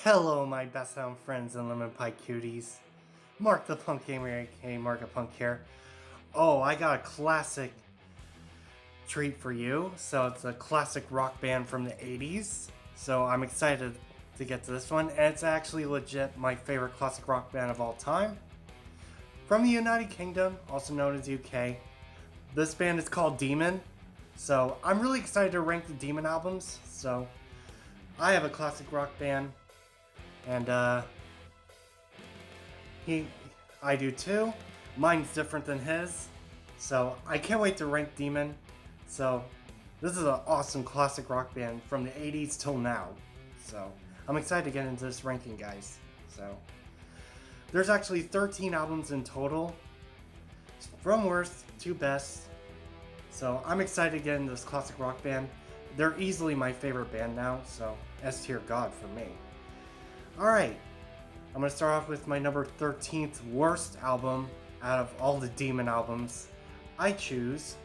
Hello, my best sound friends and lemon pie cuties. Mark the Punk Gamer, a.k.a. Markapunk here. Oh, I got a classic treat for you. So it's a classic rock band from the 80s. So I'm excited to get to this one. And it's actually legit my favorite classic rock band of all time. From the United Kingdom, also known as UK. This band is called Demon. So I'm really excited to rank the Demon albums. So I have a classic rock band. And I do too. Mine's different than his. So I can't wait to rank Demon. So this is an awesome classic rock band from the 80s till now. So I'm excited to get into this ranking, guys. So there's actually 13 albums in total, from worst to best. So I'm excited to get into this classic rock band. They're easily my favorite band now, so S tier God for me. Alright, I'm going to start off with my number 13th worst album out of all the Demon albums. I choose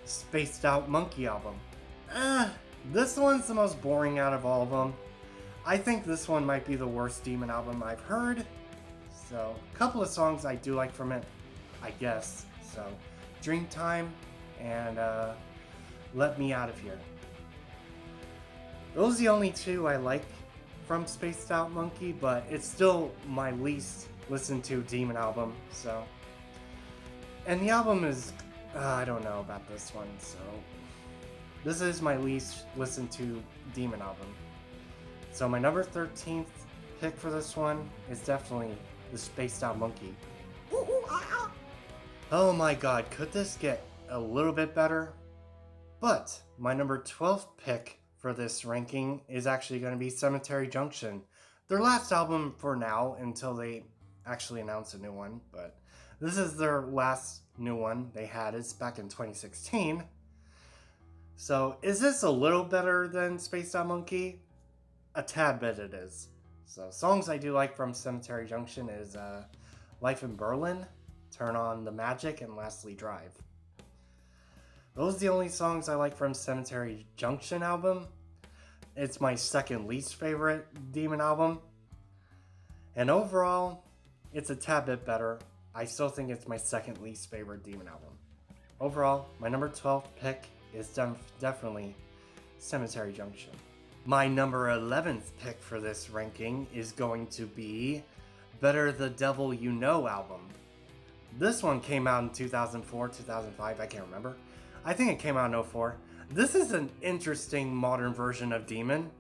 Spaced Out Monkey album. This one's the most boring out of all of them. I think this one might be the worst Demon album I've heard. So, a couple of songs I do like from it, I guess. So, Dreamtime and Let Me Out of Here. Those are the only two I like from Spaced Out Monkey, but it's still my least listened to Demon album, so. And the album is, I don't know about this one, so. This is my least listened to Demon album. So my number 13th pick for this one is definitely the Spaced Out Monkey. Oh my god, could this get a little bit better? But my number 12th pick for this ranking is actually going to be Cemetery Junction. Their last album for now until they actually announce a new one, but this is their last new one they had. It's back in 2016. So is this a little better than Spaced Out Monkey? A tad bit it is. So songs I do like from Cemetery Junction is Life in Berlin, Turn On the Magic, and Lastly Drive. Those are the only songs I like from Cemetery Junction album. It's my second least favorite Demon album. And overall, it's a tad bit better. I still think it's my second least favorite Demon album. Overall, my number 12 pick is definitely Cemetery Junction. My number 11th pick for this ranking is going to be Better the Devil You Know album. This one came out in 2004, 2005, I can't remember. I think it came out in 2004. This is an interesting modern version of Demon.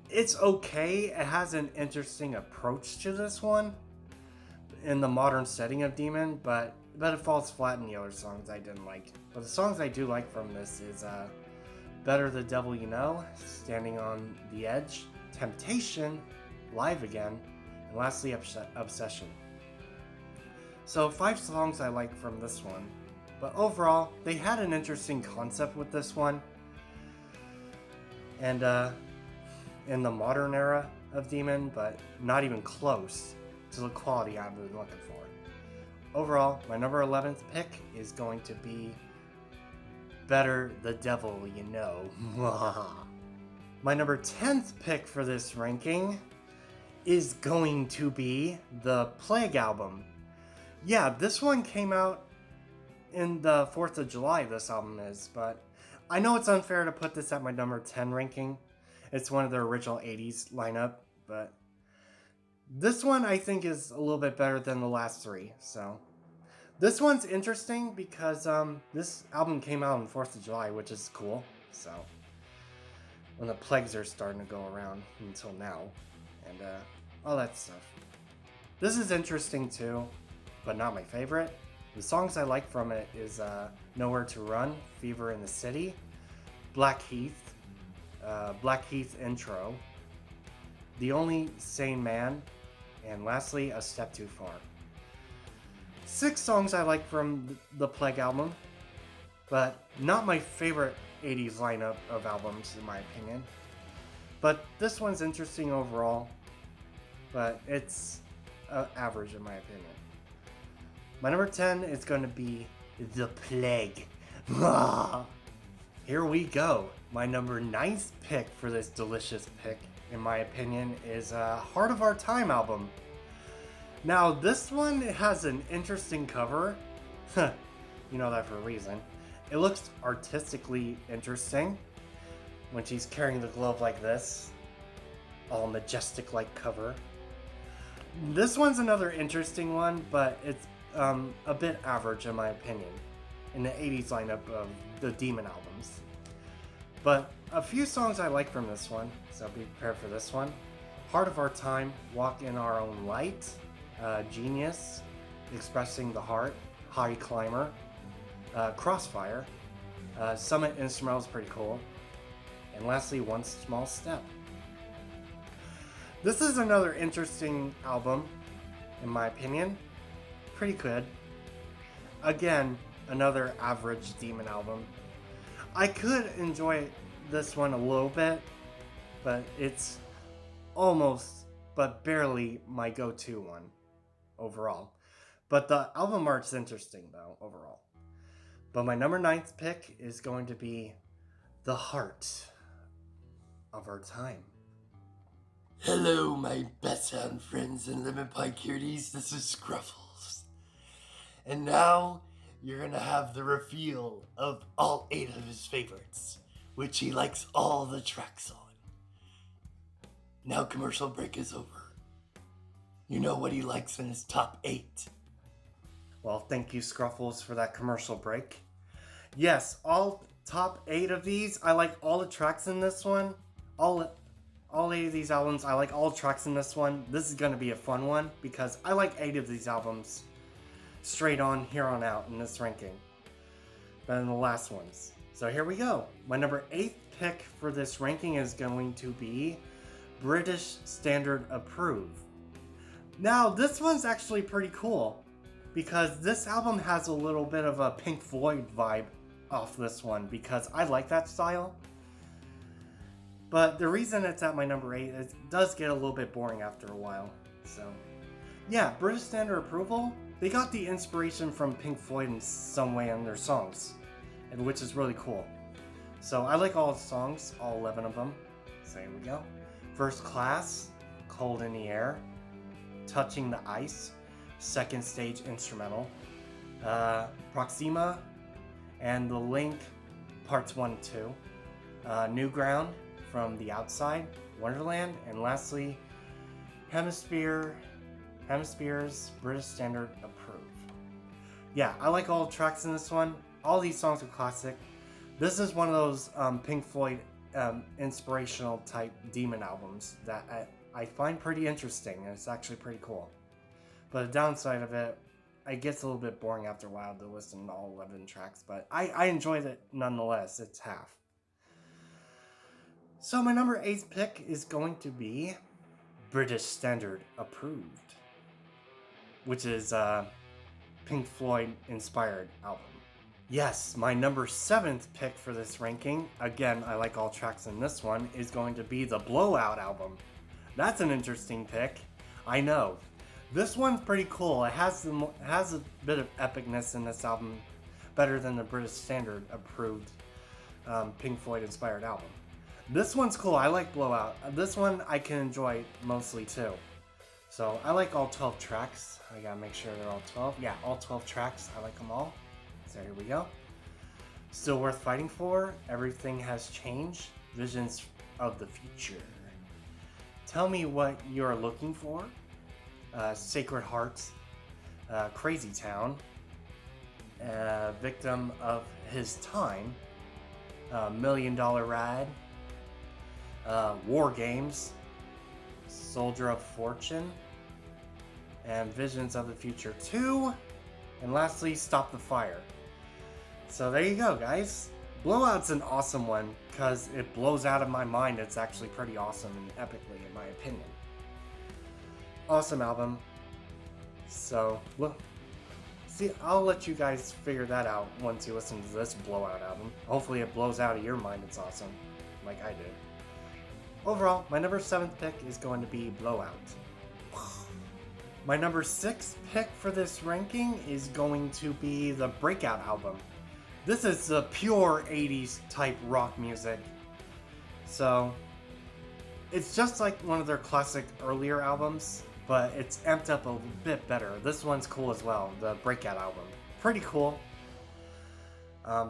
It's okay. It has an interesting approach to this one in the modern setting of Demon, but it falls flat in the other songs I didn't like. But the songs I do like from this is Better the Devil You Know, Standing on the Edge, Temptation, Live Again, and lastly Obsession. So 5 songs I like from this one. But overall, they had an interesting concept with this one. And in the modern era of Demon, but not even close to the quality I've been looking for. Overall, my number 11th pick is going to be Better the Devil You Know. My number 10th pick for this ranking is going to be the Plague album. Yeah, this one came out in the 4th of July, this album is, but I know it's unfair to put this at my number 10 ranking. It's one of their original 80s lineup, but this one I think is a little bit better than the last 3, so. This one's interesting because this album came out on 4th of July, which is cool, so. When the plagues are starting to go around until now, and all that stuff. This is interesting too, but not my favorite. The songs I like from it is Nowhere to Run, Fever in the City, Black Heath Intro, The Only Sane Man, and lastly, A Step Too Far. 6 songs I like from the Plague album, but not my favorite 80s lineup of albums in my opinion. But this one's interesting overall, but it's average in my opinion. My number 10 is going to be The Plague. Here we go. My number 9th pick for this delicious pick, in my opinion, is Heart of Our Time album. Now, this one has an interesting cover. You know that for a reason. It looks artistically interesting when she's carrying the glove like this, all majestic like cover. This one's another interesting one, but it's a bit average in my opinion in the 80s lineup of the Demon albums. But a few songs I like from this one, so be prepared for this one. Heart of Our Time, Walk in Our Own Light, Genius, Expressing the Heart, High Climber, Crossfire, Summit Instrumental is pretty cool, and lastly, One Small Step. This is another interesting album, in my opinion. Pretty good. Again, another average Demon album. I could enjoy this one a little bit, but it's almost, but barely my go-to one overall. But the album art's interesting though, overall. But my number 9th pick is going to be The Heart of Our Time. Hello, my best sound friends and lemon pie cuties. This is Scruffles. And now you're gonna have the reveal of all 8 of his favorites, which he likes all the tracks on. Now commercial break is over. You know what he likes in his top 8. Well, thank you, Scruffles, for that commercial break. Yes, all top 8 of these, I like all the tracks in this one. All 8 of these albums, I like all tracks in this one. This is going to be a fun one because I like 8 of these albums straight on, here on out in this ranking better than the last ones. So here we go. My number 8th pick for this ranking is going to be British Standard Approved. Now, this one's actually pretty cool because this album has a little bit of a Pink Floyd vibe off this one because I like that style. But the reason it's at my number 8 is it does get a little bit boring after a while. So, yeah, British Standard Approval, they got the inspiration from Pink Floyd in some way in their songs, and which is really cool. So I like all the songs, all 11 of them. So here we go. First Class, Cold in the Air, Touching the Ice, Second Stage Instrumental, Proxima, and The Link, Parts 1 and 2, New Ground, From the Outside, Wonderland, and lastly, Hemisphere's British Standard Approved. Yeah, I like all the tracks in this one. All these songs are classic. This is one of those Pink Floyd inspirational type Demon albums that I find pretty interesting, and it's actually pretty cool. But the downside of it, it gets a little bit boring after a while to listen to all 11 tracks, but I enjoyed it nonetheless. It's half. So my number 8th pick is going to be British Standard Approved, which is a Pink Floyd inspired album. Yes, my number 7th pick for this ranking, again, I like all tracks in this one, is going to be the Blowout album. That's an interesting pick. I know. This one's pretty cool. It has a bit of epicness in this album, better than the British Standard Approved Pink Floyd inspired album. This one's cool. I like Blowout. This one I can enjoy mostly too. So I like all 12 tracks. I gotta make sure they're all 12. Yeah, all 12 tracks. I like them all. So here we go. Still Worth Fighting For, Everything Has Changed, Visions of the Future. Tell Me What You're Looking For, Sacred Hearts, Crazy Town, Victim of His Time, $1 Million Ride, War Games, Soldier of Fortune, and Visions of the Future 2, and lastly, Stop the Fire. So there you go, guys. Blowout's an awesome one because it blows out of my mind. It's actually pretty awesome and epically, in my opinion. Awesome album. So, look. See, I'll let you guys figure that out once you listen to this Blowout album. Hopefully it blows out of your mind it's awesome, like I did. Overall, my number 7th pick is going to be Blowout. My number 6th pick for this ranking is going to be the Breakout album. This is the pure 80s type rock music. So, it's just like one of their classic earlier albums, but it's amped up a bit better. This one's cool as well, the Breakout album. Pretty cool. I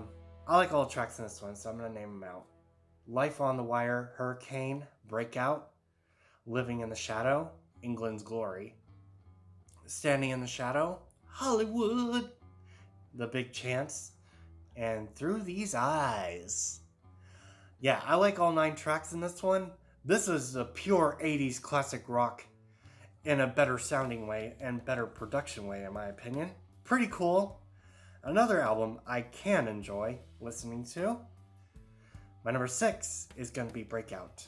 like all the tracks in this one, so I'm going to name them out. Life on the Wire, Hurricane, Breakout, Living in the Shadow, England's Glory, Standing in the Shadow, Hollywood, The Big Chance, and Through These Eyes. Yeah, I like all 9 tracks in this one. This is a pure 80s classic rock in a better sounding way and better production way, in my opinion. Pretty cool. Another album I can enjoy listening to. My number 6 is going to be Breakout.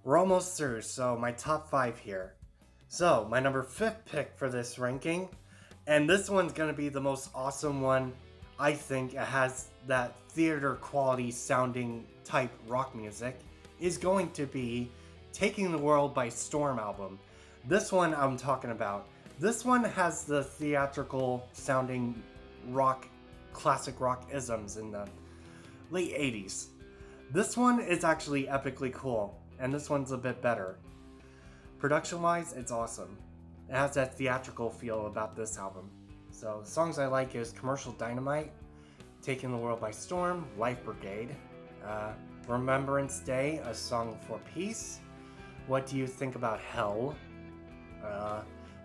We're almost through, so my top 5 here. So, my number 5th pick for this ranking, and this one's going to be the most awesome one. I think it has that theater quality sounding type rock music, is going to be Taking the World by Storm album. This one I'm talking about. This one has the theatrical sounding rock, classic rock isms in the late 80s. This one is actually epically cool, and this one's a bit better. Production wise, it's awesome. It has that theatrical feel about this album. So songs I like is Commercial Dynamite, Taking the World by Storm, Life Brigade, Remembrance Day, A Song for Peace, What Do You Think About Hell,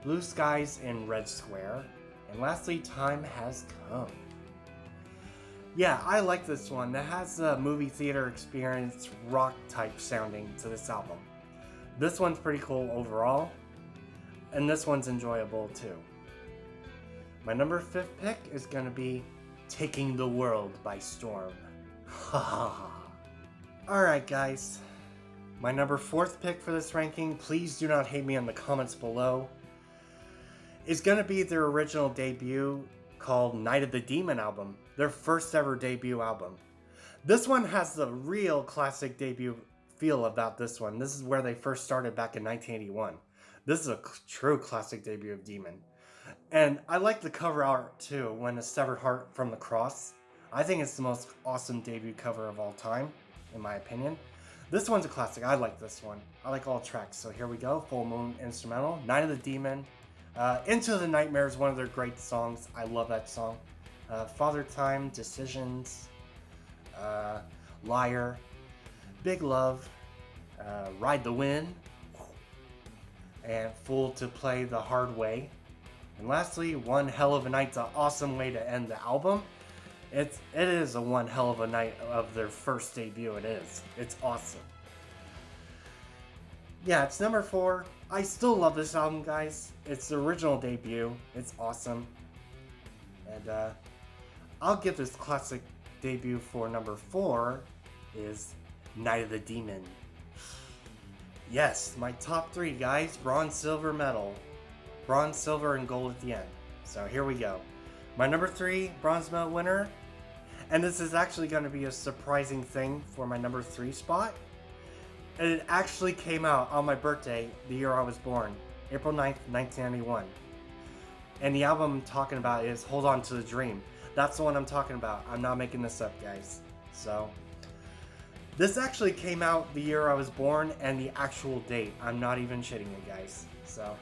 Blue Skies in Red Square, and lastly, Time Has Come. Yeah, I like this one. It has a movie theater experience rock type sounding to this album. This one's pretty cool overall, and this one's enjoyable too. My number 5th pick is going to be Taking the World by Storm. Alright guys, my number 4th pick for this ranking, please do not hate me in the comments below, is going to be their original debut called Night of the Demon album, their first ever debut album. This one has the real classic debut feel about this one. This is where they first started back in 1981. This is a true classic debut of Demon. And I like the cover art too, when a severed heart from the cross. I think it's the most awesome debut cover of all time, in my opinion. This one's a classic. I like this one. I like all tracks. So here we go. Full Moon instrumental. Night of the Demon. Into the Nightmare is one of their great songs. I love that song. Father Time, Decisions, Liar, Big Love, Ride the Wind, and Fool to Play the Hard Way. And lastly, One Hell of a Night's an awesome way to end the album. It is a one hell of a night of their first debut. It is. It's awesome. Yeah, it's number 4. I still love this album, guys. It's the original debut. It's awesome. And I'll give this classic debut for number 4 is Night of the Demon. Yes, my top 3, guys. Bronze, silver, medal. Bronze, silver, and gold at the end. So here we go. My number 3 bronze medal winner, and this is actually going to be a surprising thing for my number 3 spot. And it actually came out on my birthday, the year I was born, April 9th, 1991. And the album I'm talking about is Hold On to the Dream. That's the one I'm talking about. I'm not making this up, guys. So, this actually came out the year I was born and the actual date. I'm not even shitting you guys. So,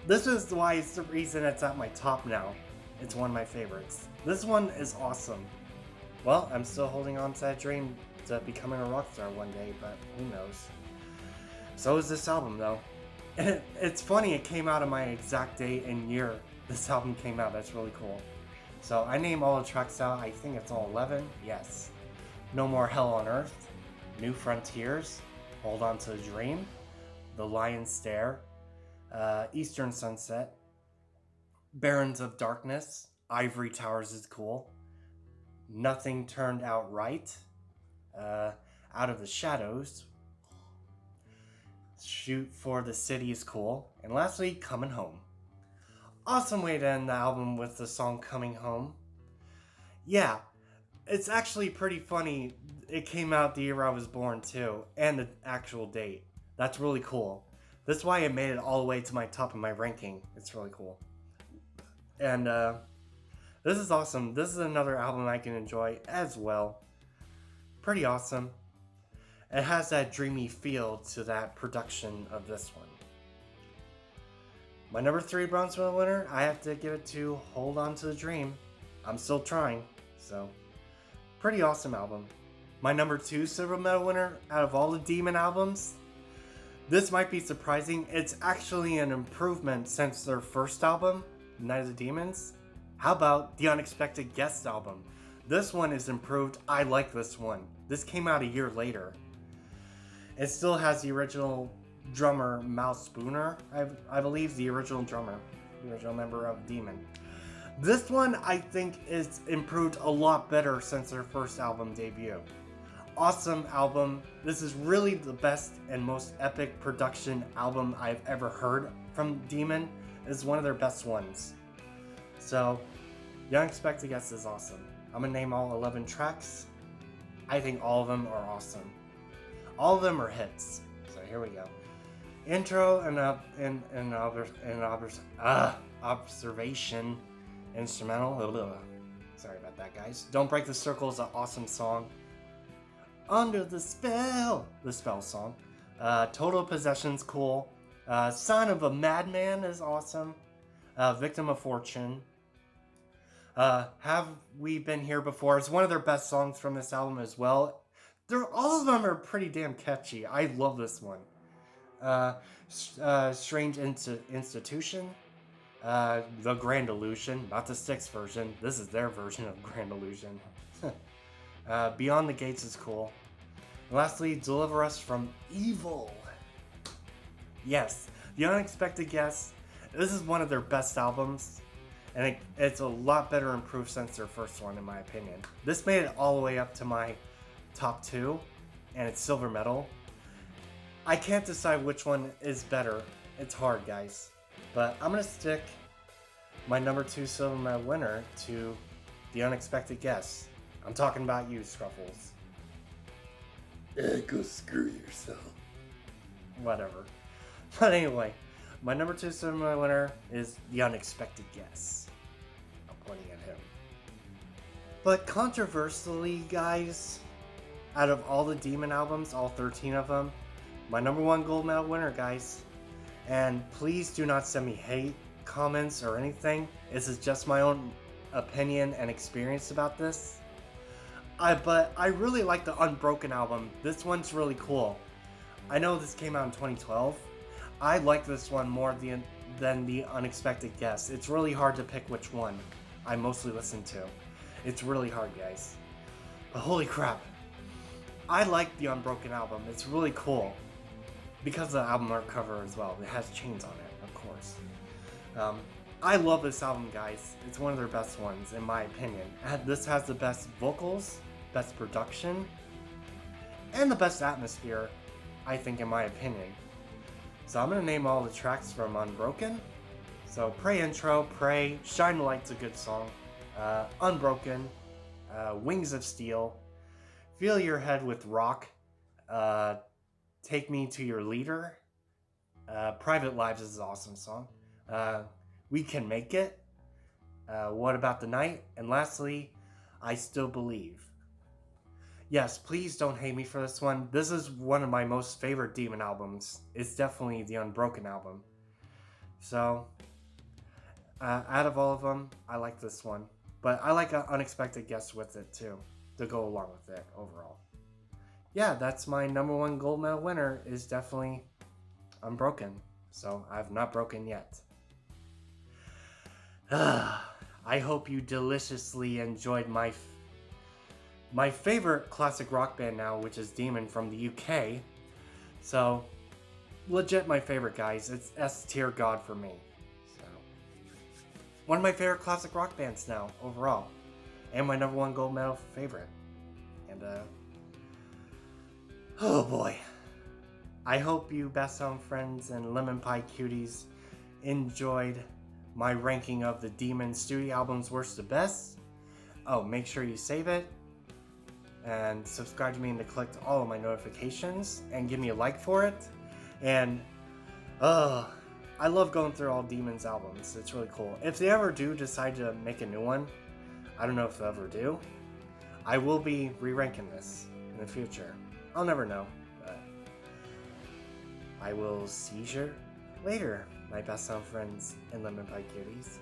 this is why it's the reason it's at my top now. It's one of my favorites. This one is awesome. Well, I'm still holding on to that dream to becoming a rock star one day, but who knows. So is this album, though. And it's funny, it came out on my exact date and year this album came out. That's really cool. So I name all the tracks out. I think it's all 11. Yes. No More Hell on Earth, New Frontiers, Hold On to the Dream, The Lion's Stare, Eastern Sunset, Barons of Darkness, Ivory Towers is cool, Nothing Turned Out Right, Out of the Shadows, Shoot for the City is cool, and lastly, Coming Home. Awesome way to end the album with the song Coming Home. Yeah, it's actually pretty funny. It came out the year I was born too, and the actual date. That's really cool. That's why it made it all the way to my top of my ranking. It's really cool. And This is awesome. This is another album I can enjoy as well. Pretty awesome. It has that dreamy feel to that production of this one. My number 3 bronze medal winner, I have to give it to Hold On to the Dream. I'm still trying, so pretty awesome album. My number 2 silver medal winner out of all the Demon albums, this might be surprising. It's actually an improvement since their first album, Night of the Demons. How about the Unexpected Guest album? This one is improved. I like this one. This came out a year later. It still has the original drummer, Mal Spooner, I believe, the original drummer, the original member of Demon. This one, I think, is improved a lot better since their first album debut. Awesome album. This is really the best and most epic production album I've ever heard from Demon. It's one of their best ones. So, The Unexpected Guest is awesome. I'm gonna name all 11 tracks. I think all of them are awesome. All of them are hits. So here we go. Intro and observation, instrumental. Sorry about that, guys. Don't Break the Circle is an awesome song. Under the Spell song. Total Possession's cool. Son of a Madman is awesome. Victim of Fortune. Have We Been Here Before? It's one of their best songs from this album as well. All of them are pretty damn catchy. I love this one. Strange Institution. The Grand Illusion. Not the Styx version. This is their version of Grand Illusion. Beyond the Gates is cool. And lastly, Deliver Us from Evil. Yes, The Unexpected Guest. This is one of their best albums. And it's a lot better improved since their first one, in my opinion. This made it all the way up to my top 2, and it's silver medal. I can't decide which one is better. It's hard, guys. But I'm going to stick my number 2 silver medal winner to The Unexpected Guest. I'm talking about you, Scruffles. Go screw yourself. Whatever. But anyway, my number 2 silver medal winner is The Unexpected Guest. I'm pointing at him. But controversially, guys, out of all the Demon albums, all 13 of them, my number 1 gold medal winner, guys. And please do not send me hate comments or anything. This is just my own opinion and experience about this. But I really like the Unbroken album. This one's really cool. I know this came out in 2012. I like this one more than the Unexpected Guest. It's really hard to pick which one I mostly listen to. It's really hard, guys. But holy crap. I like the Unbroken album. It's really cool. Because of the album art cover as well. It has chains on it, of course. I love this album, guys. It's one of their best ones, in my opinion. This has the best vocals, best production, and the best atmosphere, I think, in my opinion. So I'm going to name all the tracks from Unbroken. So Pray Intro, Pray, Shine the Light's a good song. Unbroken, Wings of Steel, Feel Your Head with Rock, Take Me to Your Leader, Private Lives is an awesome song. We Can Make It, What About the Night, and lastly, I Still Believe. Yes, please don't hate me for this one. This is one of my most favorite Demon albums. It's definitely the Unbroken album. So, out of all of them, I like this one. But I like an Unexpected Guest with it too, to go along with it overall. Yeah, that's my number 1 gold medal winner, is definitely Unbroken. So, I've not broken yet. I hope you deliciously enjoyed my favorite classic rock band now, which is Demon from the UK. So, legit my favorite, guys. It's S tier god for me. So, one of my favorite classic rock bands now, overall. And my number 1 gold medal favorite. And, oh boy. I hope you Best Sound friends and Lemon Pie cuties enjoyed my ranking of the TheDemonStudio Album's worst to best. Oh, make sure you save it. And subscribe to me and to collect all of my notifications. And give me a like for it. And, I love going through all Demon's albums. It's really cool. If they ever do decide to make a new one, I don't know if they'll ever do. I will be re-ranking this in the future. I'll never know, but I will see you later, my best sound friends and Lemon Pie Cuties.